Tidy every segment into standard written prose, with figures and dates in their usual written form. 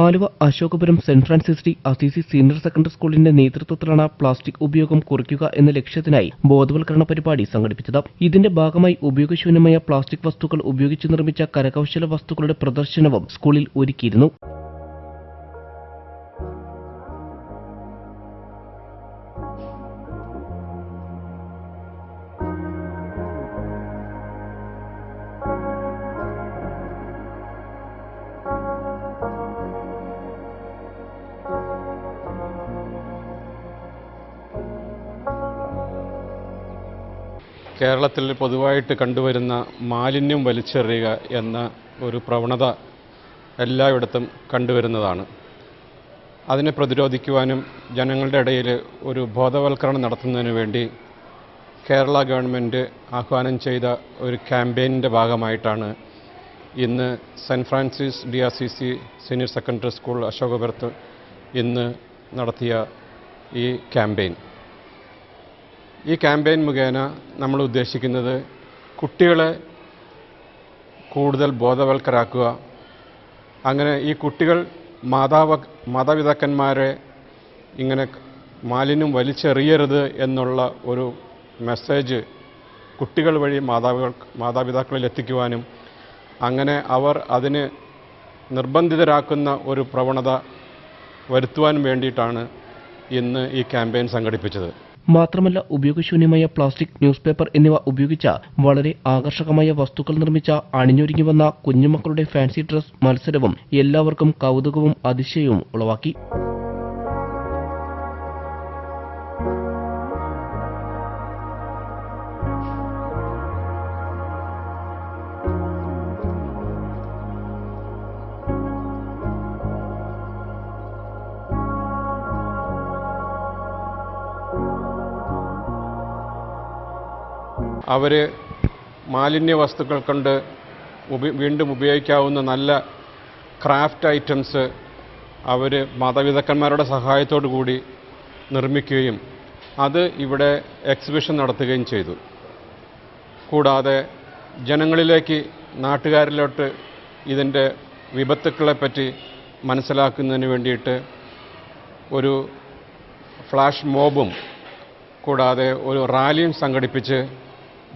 Aluva Ashokapuram saint Francis de Assisi senior secondary സ്കൂളിന്റെ നേതൃത്വത്തിലാണ് plastic ഉപയോഗം കുറയ്ക്കുക എന്ന ലക്ഷ്യത്തിനായി ബോധവൽക്കരണ പരിപാടി സംഘടിപ്പിച്ചത്. ഇതിന്റെ ഭാഗമായി ഉപയോഗശൂന്യമായ പ്ലാസ്റ്റിക് വസ്തുക്കൾ ഉപയോഗിച്ച് നിർമ്മിച്ച കരകൗശല വസ്തുക്കളുടെ പ്രദർശനവും സ്കൂളിൽ ഒരുക്കിയിരുന്നു. കേരളത്തിൽ പൊതുവായിട്ട് കണ്ടുവരുന്ന മാലിന്യം വലിച്ചെറിയുക എന്ന ഒരു പ്രവണത എല്ലായിടത്തും കണ്ടുവരുന്നതാണ്. അതിനെ പ്രതിരോധിക്കുവാനും ജനങ്ങളുടെ ഇടയിൽ ഒരു ബോധവൽക്കരണം നടത്തുന്നതിന് വേണ്ടി കേരള ഗവൺമെൻറ് ആഹ്വാനം ചെയ്ത ഒരു ക്യാമ്പയിനിൻ്റെ ഭാഗമായിട്ടാണ് ഇന്ന് saint Francis de Assisi senior secondary school അശോകപുരത്ത് ഇന്ന് നടത്തിയ ഈ ക്യാമ്പയിൻ. ഈ ക്യാമ്പയിൻ മുഖേന നമ്മൾ ഉദ്ദേശിക്കുന്നത് കുട്ടികളെ കൂടുതൽ ബോധവൽക്കരാക്കുക. അങ്ങനെ ഈ കുട്ടികൾ മാതാപിതാക്കന്മാരെ ഇങ്ങനെ മാലിന്യം വലിച്ചെറിയരുത് എന്നുള്ള ഒരു മെസ്സേജ് കുട്ടികൾ വഴി മാതാപിതാക്കളിൽ എത്തിക്കുവാനും അങ്ങനെ അവർ അതിന് നിർബന്ധിതരാക്കുന്ന ഒരു പ്രവണത വരുത്തുവാനും വേണ്ടിയിട്ടാണ് ഇന്ന് ഈ ക്യാമ്പയിൻ സംഘടിപ്പിച്ചത്. മാത്രമല്ല, ഉപയോഗശൂന്യമായ പ്ലാസ്റ്റിക്, ന്യൂസ് പേപ്പർ എന്നിവ ഉപയോഗിച്ച വളരെ ആകർഷകമായ വസ്തുക്കൾ നിർമ്മിച്ച അണിഞ്ഞൊരുങ്ങി വന്ന കുഞ്ഞുമക്കളുടെ ഫാൻസി ഡ്രസ് മത്സരവും എല്ലാവർക്കും കൗതുകവും അതിശയവും ഉളവാക്കി. അവർ മാലിന്യ വസ്തുക്കൾ കൊണ്ട് വീണ്ടും ഉപയോഗിക്കാവുന്ന നല്ല ക്രാഫ്റ്റ് ഐറ്റംസ് അവർ മാതാപിതാക്കന്മാരുടെ സഹായത്തോടു കൂടി നിർമ്മിക്കുകയും അത് ഇവിടെ എക്സിബിഷൻ നടത്തുകയും ചെയ്തു. കൂടാതെ ജനങ്ങളിലേക്ക്, നാട്ടുകാരിലോട്ട് ഇതിൻ്റെ വിപത്തുക്കളെപ്പറ്റി മനസ്സിലാക്കുന്നതിന് വേണ്ടിയിട്ട് ഒരു ഫ്ലാഷ് മോബും കൂടാതെ ഒരു റാലിയും സംഘടിപ്പിച്ച്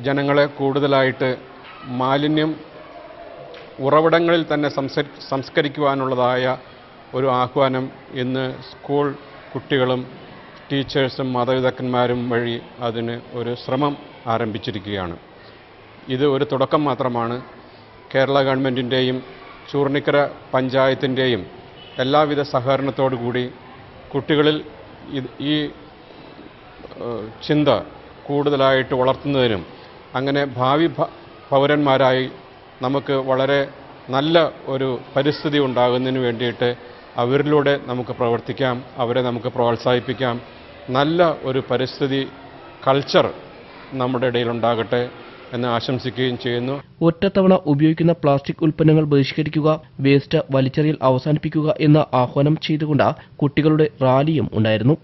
ജനങ്ങളെ കൂടുതലായിട്ട് മാലിന്യം ഉറവിടങ്ങളിൽ തന്നെ സംസ്കരിക്കുവാനുള്ളതായ ഒരു ആഹ്വാനം ഇന്ന് സ്കൂൾ കുട്ടികളും ടീച്ചേഴ്സും മാതാപിതാക്കന്മാരും വഴി അതിന് ഒരു ശ്രമം ആരംഭിച്ചിരിക്കുകയാണ്. ഇത് ഒരു തുടക്കം മാത്രമാണ്. കേരള ഗവൺമെൻറ്റിൻ്റെയും ചൂർണിക്കര പഞ്ചായത്തിൻ്റെയും എല്ലാവിധ സഹകരണത്തോടു കൂടി കുട്ടികളിൽ ഈ ചിന്ത കൂടുതലായിട്ട് വളർത്തുന്നതിനും അങ്ങനെ ഭാവി പൗരന്മാരായി നമുക്ക് വളരെ നല്ല ഒരു പരിസ്ഥിതി ഉണ്ടാകുന്നതിന് വേണ്ടിയിട്ട് അവരിലൂടെ നമുക്ക് പ്രവർത്തിക്കാം, അവരെ നമുക്ക് പ്രോത്സാഹിപ്പിക്കാം. നല്ല ഒരു പരിസ്ഥിതി കൾച്ചർ നമ്മുടെ ഇടയിലുണ്ടാകട്ടെ എന്ന് ആശംസിക്കുകയും ചെയ്യുന്നു. ഒറ്റത്തവണ ഉപയോഗിക്കുന്ന പ്ലാസ്റ്റിക് ഉൽപ്പന്നങ്ങൾ ബഹിഷ്കരിക്കുക, വേസ്റ്റ് വലിച്ചെറിയൽ അവസാനിപ്പിക്കുക എന്ന ആഹ്വാനം ചെയ്തുകൊണ്ട് കുട്ടികളുടെ റാലിയും ഉണ്ടായിരുന്നു.